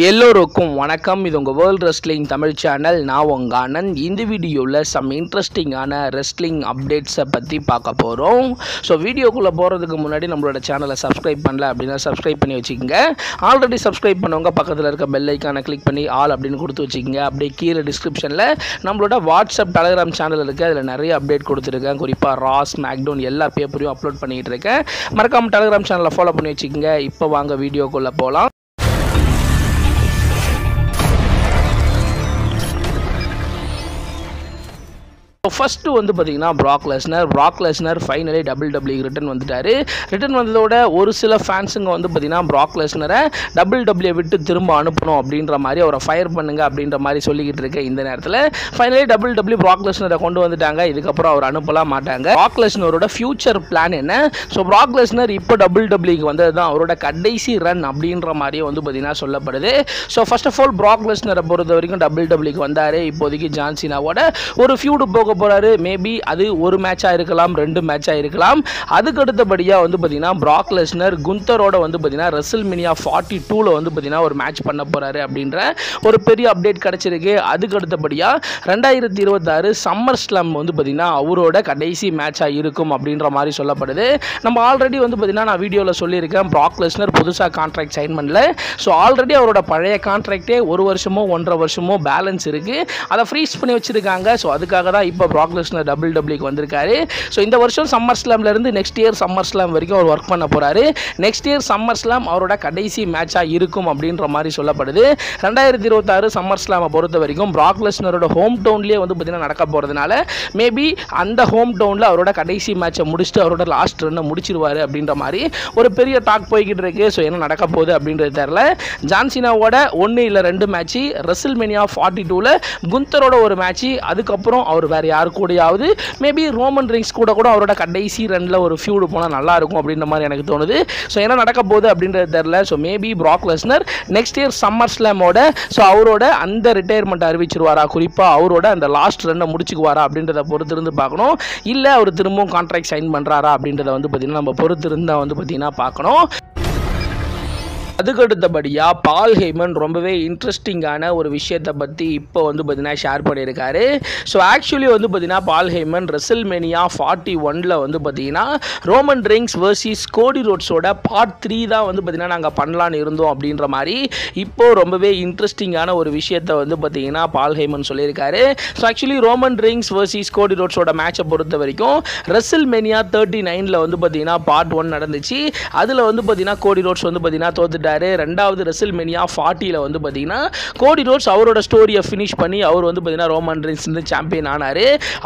எல்லோருக்கும் வணக்கம். இது உங்கள் வேர்ல்ட் ரெஸ்லிங் தமிழ் சேனல். நான் உங்கள் ஆனந்த். இந்த வீடியோவில் சம் இன்ட்ரெஸ்டிங்கான ரெஸ்லிங் அப்டேட்ஸை பற்றி பார்க்க போகிறோம். ஸோ வீடியோக்குள்ளே போகிறதுக்கு முன்னாடி நம்மளோட சேனலை சப்ஸ்கிரைப் பண்ணல அப்படின்னா சப்ஸ்கிரைப் பண்ணி வச்சுக்கோங்க. ஆல்ரெடி சப்ஸ்கிரைப் பண்ணவங்க பக்கத்தில் இருக்க பெல் ஐக்கானை கிளிக் பண்ணி ஆல் அப்படின்னு கொடுத்து வச்சுக்கோங்க. அப்படியே கீழே டிஸ்கிரிப்ஷனில் நம்மளோட வாட்ஸ்அப் டெலகிராம் சேனல் இருக்குது. அதில் நிறைய அப்டேட் கொடுத்துருக்கேன். குறிப்பாக ராஸ் மேக்டவுன் எல்லா பேப்பரையும் அப்லோட் பண்ணிகிட்டு இருக்கேன். மறக்காமல் டெலகிராம் சேனலை ஃபாலோ பண்ணி வச்சுக்கோங்க. இப்போ வாங்க வீடியோக்குள்ளே போகலாம். ஃபஸ்ட்டு வந்து பார்த்தீங்கன்னா Brock Lesnar finally WWE return வந்துட்டார். ரிட்டன் வந்ததோட ஒரு சில ஃபேன்ஸுங்க வந்து பார்த்தீங்கன்னா ப்ராக் லெஸ்னரை WWE விட்டு திரும்ப அனுப்பணும் அப்படின்ற மாதிரி அவரை ஃபயர் பண்ணுங்க அப்படின்ற மாதிரி சொல்லிக்கிட்டு இருக்கேன். இந்த நேரத்தில் ஃபைனலி WWE ப்ராக் லெஸ்னரை கொண்டு வந்துட்டாங்க. இதுக்கப்புறம் அவர் அனுப்பலாம் மாட்டாங்க. ப்ராக் லெஸ்னரோட ஃபியூச்சர் பிளான் என்ன? ஸோ ப்ராக் லெஸ்னர் இப்போ WWEக்கு வந்தது தான் அவரோட கடைசி ரன் அப்படின்ற மாதிரியே வந்து பார்த்தீங்கன்னா சொல்லப்படுது. So first of all Brock லெஸ்னரை பொறுத்த வரைக்கும் WWEக்கு வந்தார். இப்போதைக்கு ஜான் சீனாவோட ஒரு ஃபியூடு போக போறாரு. மேபி அது ஒரு மேட்சாக இருக்கலாம், 2 மேட்சாக இருக்கலாம். அதுக்கு அடுத்தபடியாக வந்து பார்த்தீங்கன்னா ப்ராக் லெஸ்னர் குந்தரோட வந்து பார்த்தீங்கன்னா ரெசல்மேனியா 42ல வந்து பார்த்தீங்கன்னா ஒரு மேட்ச் பண்ண போறாரு அப்படின்ற ஒரு பெரிய அப்டேட் கிடைச்சிருக்கு. அதுக்கு அடுத்தபடியாக 2026 சம்மர் ஸ்லாம் வந்து பார்த்தீங்கன்னா அவரோட கடைசி மேட்சாக இருக்கும் அப்படின்ற மாதிரி சொல்லப்படுது. நம்ம ஆல்ரெடி வந்து பார்த்தீங்கன்னா நான் வீடியோவில் சொல்லியிருக்கேன், ப்ராக் லெஸ்னர் புதுசாக கான்ட்ராக்ட் சைன் பண்ணல. ஸோ ஆல்ரெடி அவரோட பழைய கான்ட்ராக்டே 1 வருஷமோ 1.5 வருஷமோ பேலன்ஸ் இருக்கு. அதை ஃப்ரீஸ் பண்ணி வச்சிருக்காங்க. ஸோ அதுக்காக தான் இப்போ ப்ராக் லெஸ்னர் WWEக்கு வந்திருக்காரு. ஸோ இந்த வருஷம் சம்மர் ஸ்லாம்ல இருந்து நெக்ஸ்ட் இயர் சம்மர் ஸ்லாம் வரைக்கும் அவர் ஒர்க் பண்ண போறாரு. நெக்ஸ்ட் இயர் சம்மர் ஸ்லாம் அவரோட கடைசி மேட்சாக இருக்கும் அப்படின்ற மாதிரி சொல்லப்படுது. 2026 சம்மர் ஸ்லாமை பொறுத்த வரைக்கும் ப்ராக் லெஸ்னரோட ஹோம் டவுன்லேயே வந்து பார்த்தீங்கன்னா நடக்க போகிறதுனால மேபி அந்த ஹோம் டவுனில் அவரோட கடைசி மேட்சை முடிச்சுட்டு அவரோட லாஸ்ட் ரன்னை முடிச்சிருவாரு அப்படின்ற மாதிரி ஒரு பெரிய டாக் போய்கிட்டு இருக்கு. ஸோ என்ன நடக்க போகுது அப்படின்றது தெரியல. ஜான் சீனாவோட 1 இல்லை 2 மேட்ச்சு, ரெசல்மேனியா 42ல குந்தரோட ஒரு மேட்ச்சு, அதுக்கப்புறம் அவர் வேறு யாரு கூடயாவது மேபி ரோமன் ரிங்ஸ் கூட அவரோட கடைசி ரன்ல ஒரு ஃபியூடு போனால் நல்லா இருக்கும் அப்படின்ற மாதிரி எனக்கு தோணுது. ஸோ என்ன நடக்க போகுது அப்படின்றது தெரியல. So maybe Brock Lesnar next year summer ஸ்லாமோட ஸோ அவரோட அந்த ரிட்டையர்மெண்ட் அறிவிச்சிருவாரா, குறிப்பாக அவரோட அந்த லாஸ்ட் ரன்னை முடிச்சுக்குவாரா அப்படின்றத பொறுத்து இருந்து பார்க்கணும். இல்லை அவர் திரும்பவும் கான்ட்ராக்ட் சைன் பண்ணுறாரா அப்படின்றத வந்து பார்த்தீங்கன்னா நம்ம பொறுத்து இருந்தால் வந்து பார்த்தீங்கன்னா பார்க்கணும். அதுக்கு அடுத்தபடியாக பால் ஹெய்மன் ரொம்பவே இன்ட்ரெஸ்டிங்கான ஒரு விஷயத்தை பற்றி இப்போ வந்து பார்த்தீங்கன்னா ஷேர் பண்ணியிருக்காரு. ஸோ ஆக்சுவலி வந்து பார்த்தீங்கன்னா பால் ஹெய்மன் ரெசல்மேனியா 41ல் வந்து பார்த்தீங்கன்னா ரோமன் ரிங்ஸ் வர்சஸ் கோடி ரோட்ஸோட பார்ட் 3 தான் வந்து பார்த்தீங்கன்னா நாங்கள் பண்ணலான்னு இருந்தோம் அப்படின்ற மாதிரி இப்போது ரொம்பவே இன்ட்ரெஸ்டிங்கான ஒரு விஷயத்தை வந்து பார்த்தீங்கன்னா பால் ஹெய்மன் சொல்லியிருக்காரு. So actually Roman rings versus கோடி ரோட்ஸோட மேட்சை பொறுத்த வரைக்கும் ரெசல்மேனியா 39ல் வந்து பார்த்தீங்கன்னா பார்ட் 1 நடந்துச்சு. அதில் வந்து பார்த்தீங்கன்னா கோடி ரோட்ஸ் வந்து பார்த்தீங்கன்னா தோத்துட்டாரு. ரெண்டாவது ரெசல்மேனியா 40ல வந்து பார்த்தீங்கன்னா கோடி ரோட்ஸ் அவரோட ஸ்டோரியை ஃபினிஷ் பண்ணி அவர் வந்து பார்த்தீங்கன்னா ரோமன் ரிங்ஸ் சாம்பியன் ஆனார்.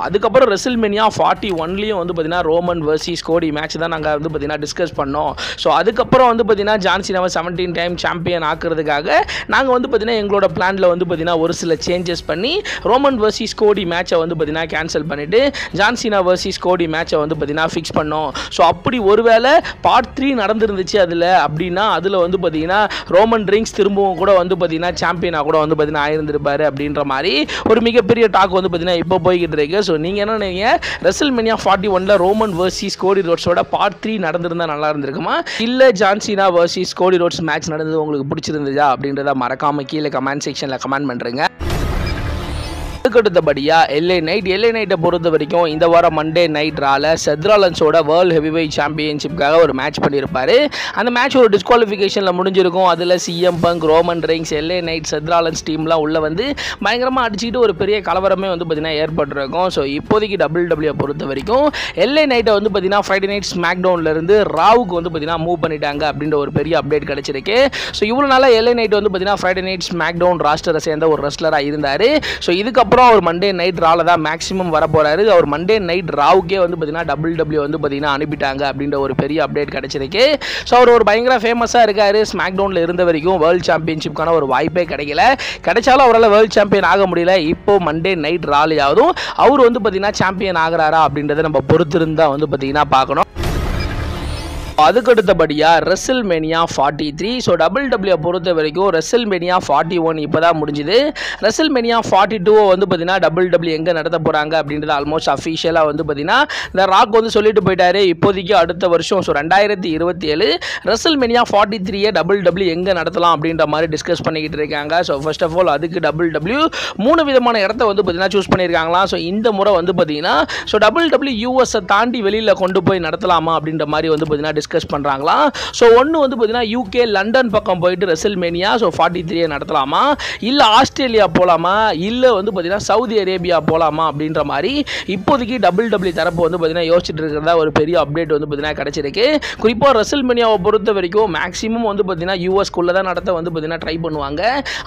அதுக்கப்புறம் ரெசல்மேனியா 41லையும் வந்து பார்த்தீங்கன்னா ரோமன் வர்சஸ் கோடி மேட்ச் தான் நாங்கள் வந்து பார்த்தீங்கன்னா டிஸ்கஸ் பண்ணோம். ஸோ அதுக்கப்புறம் வந்து பார்த்தீங்கன்னா ஜான் சீனாவை 17 டைம் சாம்பியன் ஆக்குறதுக்காக நாங்கள் வந்து பார்த்தீங்கன்னா எங்களோட பிளானில் வந்து பார்த்தீங்கன்னா ஒரு சில சேஞ்சஸ் பண்ணி ரோமன் வர்சஸ் கோடி மேட்சை வந்து பார்த்தீங்கன்னா கேன்சல் பண்ணிவிட்டு ஜான் சீனா வர்சஸ் கோடி மேட்சை வந்து பார்த்தீங்கன்னா ஃபிக்ஸ் பண்ணோம். ஸோ அப்படி ஒருவேளை பார்ட் 3 நடந்துருந்துச்சு அதில் அப்படின்னா அதில் வந்து பார்த்தீங்கன்னா ரோமன் ரிங்ஸ் திரும்பவும் கூட வந்து பார்த்தீங்கன்னா சாம்பியனாக கூட வந்து பார்த்தீங்கன்னா ஆயிருந்திருப்பாரு அப்படின்ற மாதிரி ஒரு மிகப்பெரிய டாக் வந்து பார்த்தீங்கன்னா இப்போ போய்கிட்டு இருக்கு. ஸோ நீங்கள் என்ன நினைக்கிறீங்க? ரெசல்மேனியா 41ல் ரோமன் வர்சஸ் கோடி ரோட்ஸோட பார்ட் 3 நடந்திருந்தால் நல்லா இருந்திருக்குமா, இல்லை ஜான் சீனா வர்சஸ் கோடி ரோட்ஸ் மேட்ச் நடந்தது உங்களுக்கு பிடிச்சிருந்ததா அப்படின்றத மறக்காமல் கீழே கமெண்ட் செக்ஷனில் கமெண்ட் பண்ணுறேங்க. அடுத்தபடியாக எல்ஏ நைட்டை பொறுத்த வரைக்கும் இந்த வாரம் மண்டே நைட் ரால செத் ராலன்ஸோட வேர்ல்டு ஹெவிவெயிட் சாம்பியன்ஷிப்காக ஒரு மேட்ச் பண்ணியிருப்பாரு. அந்த மேட்ச் ஒரு டிஸ்குவாலிஃபிகேஷனில் முடிஞ்சிருக்கும். அதில் CM Punk, Roman Reigns, LA Knight, Seth Rollins டீம்லாம் உள்ள வந்து பயங்கரமாக அடிச்சுக்கிட்டு ஒரு பெரிய கலவரமே வந்து பார்த்தீங்கன்னா ஏற்பட்டிருக்கும். ஸோ இப்போதைக்கு WWE பொறுத்த வரைக்கும் எல்ஏ நைட்டை வந்து பார்த்தீங்கன்னா ஃப்ரைடே நைட் ஸ்மாக்டவுன்லேருந்து ராவுக்கு வந்து பார்த்தீங்கன்னா மூவ் பண்ணிட்டாங்க அப்படின்ற ஒரு பெரிய அப்டேட் கிடைச்சிருக்கு. ஸோ இவ்வளோ நாளாக எல்ஏ நைட் வந்து பார்த்தீங்கன்னா ஃப்ரைடே நைட் ஸ்மாக்டவுன் ராஸ்டரை சேர்ந்த ஒரு ரெஸ்லராக இருந்தார். ஸோ இதுக்கப்புறம் அவர் மண்டே நைட் ரால தான் மேக்ஸிமம் வர போறாரு. அவர் மண்டே நைட் ராவுக்கே வந்து பார்த்தீங்கன்னா WWE வந்து பார்த்தீங்கன்னா அனுப்பிட்டாங்க அப்படின்ற ஒரு பெரிய அப்டேட் கிடைச்சிருக்கு. ஸோ அவர் ஒரு பயங்கர ஃபேமஸாக இருக்காரு. ஸ்மாக்டவுனில் இருந்த வரைக்கும் வேர்ல்டு சாம்பியன்ஷிப்கான ஒரு வாய்ப்பே கிடைச்சாலும் அவரால் வேர்ல்டு சாம்பியன் ஆக முடியல. இப்போ மண்டே நைட் ராலையாவதும் அவர் வந்து பார்த்தீங்கன்னா சாம்பியன் ஆகிறாரா அப்படின்றத நம்ம பொறுத்திருந்தா வந்து பார்த்தீங்கன்னா பார்க்கணும். அதுக்கு அடுத்தபடியாக ரெசில்மேனியா 43. ஸோ WWE பொறுத்த வரைக்கும் ரெசில்மேனியா 41 இப்போ தான் முடிஞ்சுது. ரெசில்மேனியா 42 வந்து பார்த்தீங்கன்னா WWE எங்கே நடத்த போகிறாங்க அப்படின்றது ஆல்மோஸ்ட் அஃபிஷியலாக வந்து பார்த்தீங்கன்னா இந்த ராக் வந்து சொல்லிட்டு போயிட்டாரு. இப்போதைக்கு அடுத்த வருஷம் ஸோ 2027 ரெசில்மேனியா 43 WWE எங்கே நடத்தலாம் அப்படின்ற மாதிரி டிஸ்கஸ் பண்ணிக்கிட்டு இருக்காங்க. ஸோ ஃபர்ஸ்ட் ஆஃப் ஆல் அதுக்கு WWE 3 விதமான இடத்த வந்து பார்த்தீங்கன்னா சூஸ் பண்ணியிருக்காங்களாம். ஸோ இந்த முறை வந்து பார்த்தீங்கன்னா ஸோ WWE யூஎஸை தாண்டி வெளியில் கொண்டு போய் நடத்தலாமா அப்படின்ற மாதிரி வந்து பார்த்தீங்கன்னா டிஸ்கஸ் பண்ணுறாங்களாம். ஸோ ஒன்று வந்து பார்த்தீங்கன்னா யூகே லண்டன் பக்கம் போயிட்டு ரெசில்மேனியா ஸோ 43 நடத்தலாமா, இல்லை ஆஸ்திரேலியா போகலாமா, இல்லை வந்து பார்த்தீங்கன்னா சவுதி அரேபியா போகலாமா அப்படின்ற மாதிரி இப்போதைக்கு WWE தரப்பு வந்து பார்த்தீங்கன்னா யோசிச்சுட்டு இருக்கிறதா ஒரு பெரிய அப்டேட் வந்து பார்த்தீங்கன்னா கிடச்சிருக்கு. குறிப்பாக ரெசில்மேனியாவை பொறுத்த வரைக்கும் மேக்ஸிமம் வந்து பார்த்தீங்கன்னா யூஎஸ்குள்ளே தான் நடத்த வந்து பார்த்தீங்கன்னா ட்ரை பண்ணுவாங்க.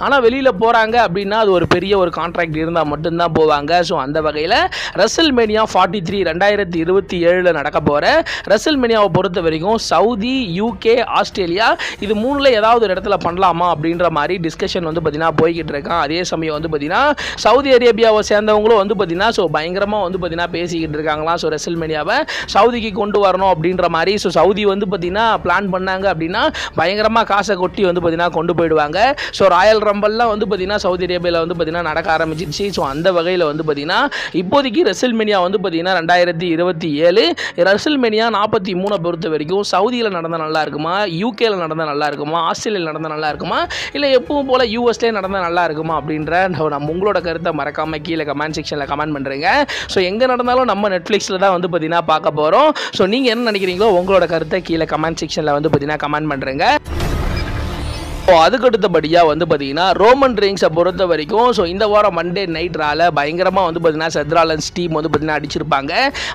ஆனால் வெளியில் போகிறாங்க அப்படின்னா அது ஒரு பெரிய ஒரு கான்ட்ராக்ட் இருந்தால் மட்டும்தான் போவாங்க. ஸோ அந்த வகையில் ரெசில்மேனியா 43 2027 நடக்க போகிற ரெசில்மேனியாவை பொறுத்த வரைக்கும் சவுதி, யூகே, ஆஸ்திரேலியா இது மூணுல ஏதாவது ஒரு இடத்துல பண்ணலாமா அப்படின்ற மாதிரி டிஸ்கஷன் வந்து பார்த்தீங்கன்னா போய்கிட்டு இருக்கான். அதே சமயம் வந்து பார்த்தீங்கன்னா சவுதி அரேபியாவை சேர்ந்தவங்களும் வந்து பார்த்தீங்கன்னா ஸோ பயங்கரமாக வந்து பார்த்தீங்கன்னா பேசிக்கிட்டு இருக்காங்களாம். ஸோ ரெசில்மேனியாவை சவுதிக்கு கொண்டு வரணும் அப்படின்ற மாதிரி. ஸோ சவுதி வந்து பார்த்தீங்கன்னா பிளான் பண்ணாங்க அப்படின்னா பயங்கரமாக காசை கொட்டி வந்து பார்த்தீங்கன்னா கொண்டு போயிடுவாங்க. ஸோ ராயல் ரம்பல்லாம் வந்து பார்த்தீங்கன்னா சவுதி அரேபியாவில் வந்து பார்த்தீங்கன்னா நடக்க ஆரம்பிச்சிருச்சு. ஸோ அந்த வகையில் வந்து பார்த்தீங்கன்னா இப்போதைக்கு ரெசில்மேனியா வந்து பார்த்தீங்கன்னா 2027 ரெசில்மேனியா 43 பொறுத்த வரைக்கும் சவுதியில் நடந்தால் நல்லா இருக்குமா, யூகேல நடந்தால் நல்லா இருக்குமா, ஆஸ்திரேலியாவில் நடந்தால் நல்லா இருக்குமா, இல்லை எப்பவும் போல் யூஎஸ்லேயே நடந்தால் நல்லா இருக்குமா அப்படின்ற நம்ம உங்களோட கருத்தை மறக்காமல் கீழே கமெண்ட் செக்ஷனில் கமெண்ட் பண்ணுறீங்க. ஸோ எங்கே நடந்தாலும் நம்ம நெட்ஃப்ளிக்ஸில் தான் வந்து பார்த்தீங்கன்னா பார்க்க போகிறோம். ஸோ நீங்கள் என்ன நினைக்கிறீங்களோ உங்களோட கருத்தை கீழே கமெண்ட் செக்ஷனில் வந்து பார்த்தீங்கன்னா கமெண்ட் பண்ணுறீங்க. அதுக்கு அடுத்தபடியாக வந்து பார்த்தீங்கன்னா ரோமன் ரெயின்ஸை பொறுத்த வரைக்கும் ஸோ இந்த வாரம் மண்டே நைட் ரால பயங்கரமாக வந்து பார்த்தீங்கன்னா செத் ராலன்ஸ் டீம் வந்து பார்த்தீங்கன்னா அடிச்சிருப்பாங்க.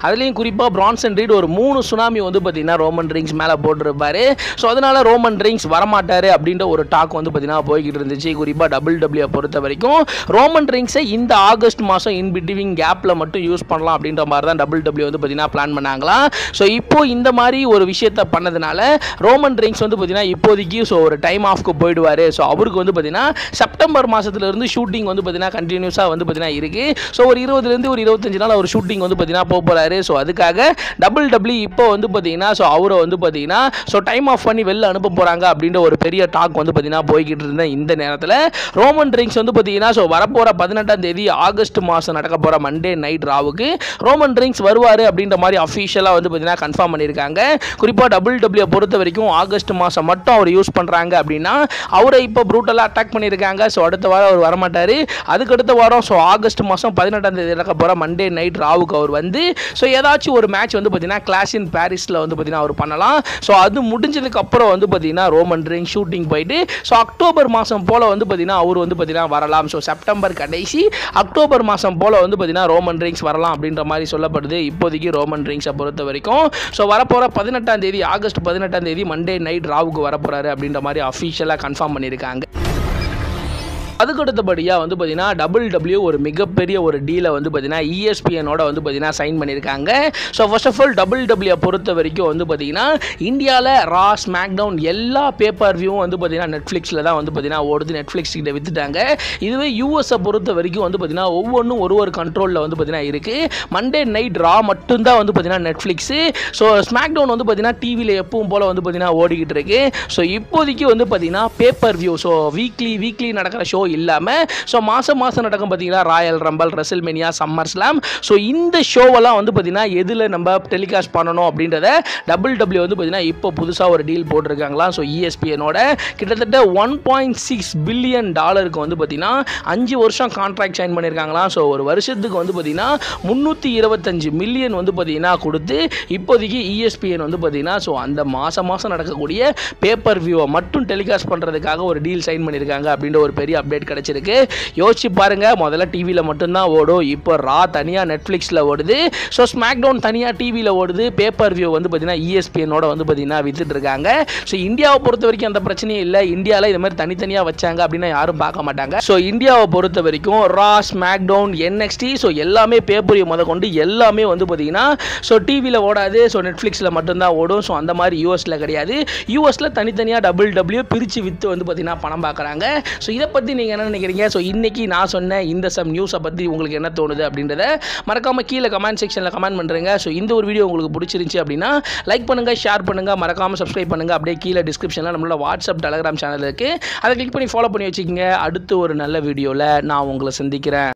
அதுலேயும் குறிப்பாக பிரான்சன் ரீட் ஒரு 3 சுனாமி வந்து பார்த்தீங்கன்னா ரோமன் ரெயின்ஸ் மேலே போட்டிருப்பாரு. ஸோ அதனால ரோமன் ரெயின்ஸ் வரமாட்டார் அப்படின்ற ஒரு டாக் வந்து பார்த்தீங்கன்னா போய்கிட்டு இருந்துச்சு. குறிப்பாக WWE பொறுத்த வரைக்கும் ரோமன் ரெயின்ஸை இந்த ஆகஸ்ட் மாதம் இன் பிட்வீன் கேப்பில் மட்டும் யூஸ் பண்ணலாம் அப்படின்ற மாதிரி தான் WWE வந்து பார்த்தீங்கன்னா பிளான் பண்ணாங்களாம். ஸோ இப்போ இந்த மாதிரி ஒரு விஷயத்தை பண்ணதுனால ரோமன் ரெயின்ஸ் வந்து பார்த்தீங்கன்னா இப்போதைக்கு ஸோ ஒரு டைம் ஆஃப்க்கு போயிடுவார். ஸோ அவருக்கு வந்து பார்த்தீங்கன்னா செப்டம்பர் மாதத்துலேருந்து ஷூட்டிங் வந்து பார்த்தீங்கன்னா கண்டினியூஸாக வந்து பார்த்தீங்கன்னா இருக்குது. ஸோ ஒரு 20 ஒரு 25 நாள் அவர் ஷூட்டிங் வந்து பார்த்தீங்கன்னா போக போகிறாரு. ஸோ அதுக்காக WWE இப்போ வந்து பார்த்தீங்கன்னா ஸோ அவரை வந்து பார்த்தீங்கன்னா ஸோ டைம் ஆஃப் பண்ணி வெளில அனுப்ப போகிறாங்க அப்படின்ற ஒரு பெரிய டாக் வந்து பார்த்தீங்கன்னா போய்கிட்டு இருந்த இந்த நேரத்தில் ரோமன் ரெயின்ஸ் வந்து பார்த்தீங்கன்னா ஸோ வரப்போகிற 18ஆம் தேதி ஆகஸ்ட் மாதம் நடக்க போகிற மண்டே நைட் ராவுக்கு ரோமன் ரெயின்ஸ் வருவார் அப்படின்ற மாதிரி அஃபிஷியலாக வந்து பார்த்தீங்கன்னா கன்ஃபார்ம் பண்ணியிருக்காங்க. குறிப்பாக WWE பொறுத்த வரைக்கும் ஆகஸ்ட் மாதம் மட்டும் அவர் யூஸ் பண்ணுறாங்க அப்படின்னா அவரை இப்போ ப்ரூட்டலாக அட்டாக் பண்ணியிருக்காங்க. ஸோ அடுத்த வாரம் அவர் வரமாட்டார். அதுக்கு அடுத்த வாரம் ஸோ ஆகஸ்ட் மாதம் 18ஆம் தேதி நடக்க போகிற மண்டே நைட் ராவுக்கு அவர் வந்து ஸோ ஏதாச்சும் ஒரு மேட்ச் வந்து பார்த்தீங்கன்னா கிளாஷ் இன் பாரிஸில் வந்து பார்த்தீங்கன்னா அவர் பண்ணலாம். ஸோ அது முடிஞ்சதுக்கு அப்புறம் வந்து பார்த்தீங்கன்னா ரோமன் ரெயின்ஸ் ஷூட்டிங் போயிட்டு ஸோ அக்டோபர் மாதம் போல் வந்து பார்த்தீங்கன்னா அவர் வந்து பார்த்தீங்கன்னா வரலாம். ஸோ செப்டம்பர் கடைசி அக்டோபர் மாதம் போல் வந்து பார்த்தீங்கன்னா ரோமன் ரெயின்ஸ் வரலாம் அப்படின்ற மாதிரி சொல்லப்படுது. இப்போதைக்கு ரோமன் ரெயின்ஸை பொறுத்த வரைக்கும் ஸோ வரப்போகிற 18ஆம் தேதி ஆகஸ்ட் 18ஆம் தேதி மண்டே நைட் ராவுக்கு வரப்போகிறாரு அப்படின்ற மாதிரி அஃபிஷியலாக கன்ஃபார்ம் பண்ணியிருக்காங்க. அதுக்கு அடுத்தபடியாக வந்து பார்த்தீங்கன்னா WWE ஒரு மிகப்பெரிய ஒரு டீலை வந்து பார்த்தீங்கன்னா ESPN-ஓட வந்து பார்த்தீங்கன்னா சைன் பண்ணியிருக்காங்க. So first of all WWE பொறுத்த வரைக்கும் வந்து பார்த்தீங்கன்னா இந்தியாவில் ரா, ஸ்மாக்டவுன் எல்லா பேப்பர் வியூவும் வந்து பார்த்தீங்கன்னா நெட்ஃப்ளிக்ஸில் தான் வந்து பார்த்தீங்கன்னா ஓடுது. நெட்ஃப்ளிக்ஸ் கிட்ட விற்றுட்டாங்க. இதுவே யூஎஸை பொறுத்த வரைக்கும் வந்து பார்த்தீங்கன்னா ஒவ்வொன்றும் ஒரு கண்ட்ரோலில் வந்து பார்த்தீங்கன்னா இருக்குது. மண்டே நைட் ரா மட்டும்தான் வந்து பார்த்தீங்கன்னா நெட்ஃப்ளிக்ஸு. ஸோ ஸ்மாக்டவுன் வந்து பார்த்தீங்கன்னா டிவியில் எப்பவும் போல் வந்து பார்த்தீங்கன்னா ஓடிக்கிட்டு இருக்கு. ஸோ இப்போதைக்கு வந்து பார்த்தீங்கன்னா பேப்பர் வியூ ஸோ வீக்லி நடக்கிற ஷோ இல்லாமல் ஸோ மாதம் நடக்கும் பார்த்தீங்கன்னா Royal rumble, WrestleMania, summer slam. So இந்த ஷோவெல்லாம் வந்து பார்த்தீங்கன்னா எதில் நம்ம டெலிகாஸ்ட் பண்ணணும் அப்படின்றத WWE வந்து பார்த்தீங்கன்னா இப்போ புதுசாக ஒரு டீல் போட்டிருக்காங்களாம். ஸோ ESPN-ஓட கிட்டத்தட்ட $1.6 பில்லியன் வந்து பார்த்தீங்கன்னா 5 வருஷம் கான்ட்ராக்ட் சைன் பண்ணியிருக்காங்களாம். ஸோ ஒரு வருஷத்துக்கு வந்து பார்த்தீங்கன்னா 325 மில்லியன் வந்து பார்த்தீங்கன்னா கொடுத்து இப்போதைக்கு ESPN வந்து பார்த்தீங்கன்னா ஸோ அந்த மாதம் நடக்கக்கூடிய பேப்பர் வியூவை மட்டும் டெலிகாஸ்ட் பண்ணுறதுக்காக ஒரு டீல் சைன் பண்ணியிருக்காங்க அப்படின்ற ஒரு பெரிய அப்டேட் கிடைச்சிருக்கு. யோசிச்சு பாருங்க, முதல்ல டிவியில் மட்டும்தான் ஓடும். இப்போ ரா தனியாக நெட்ஃப்ளிக்ஸில் ஓடுது. ஸோ ஸ்மாக்டவுன் தனியாக டிவியில் ஓடுது. பேப்பர் வியூ வந்து பார்த்தீங்கன்னா ESPN-ஓட வந்து பார்த்தீங்கன்னா வித்துட்டு இருக்காங்க. ஸோ இந்தியாவை பொறுத்த வரைக்கும் அந்த பிரச்சனையும் இல்லை. இந்தியாவில் இது மாதிரி தனித்தனியாக வச்சாங்க அப்படின்னா யாரும் பார்க்க மாட்டாங்க. ஸோ இந்தியாவை பொறுத்த வரைக்கும் ரா, ஸ்மாக்டவுன், NXT ஸோ எல்லாமே பேப்பர் வியூ முதற்கொண்டு எல்லாமே வந்து பார்த்தீங்கன்னா ஸோ டிவியில் ஓடாது. ஸோ நெட்ஃப்ளிக்ஸில் மட்டும்தான் ஓடும். ஸோ அந்த மாதிரி யூஎஸில் கிடையாது. யூஎஸில் தனித்தனியாக WWE பிரித்து விற்று வந்து பார்த்தீங்கன்னா பணம் பார்க்குறாங்க. ஸோ இதை பற்றி நீங்கள் என்ன நினைக்கிறீங்க? ஸோ இன்றைக்கி நான் சொன்ன இந்த சம் நியூஸை பற்றி உங்களுக்கு என்ன தோணுது அப்படின்றத மறக்காமல் கீழே கமெண்ட் செக்ஷனில் கமெண்ட் பண்ணுறேங்க. ஸோ இந்த ஒரு வீடியோ உங்களுக்கு பிடிச்சிருந்துச்சி அப்படின்னா லைக் பண்ணுங்கள், ஷேர் பண்ணுங்கள், மறக்காமல் சப்ஸ்கிரைப் பண்ணுங்கள். அப்படியே கீழே டிஸ்கிரிப்ஷனில் நம்மளோட வாட்ஸ்அப் டெலகிராம் சேனல் இருக்குது, அதை கிளிக் பண்ணி ஃபாலோ பண்ணி வச்சுக்கோங்க. அடுத்து ஒரு நல்ல வீடியோவில் நான் உங்களை சந்திக்கிறேன்.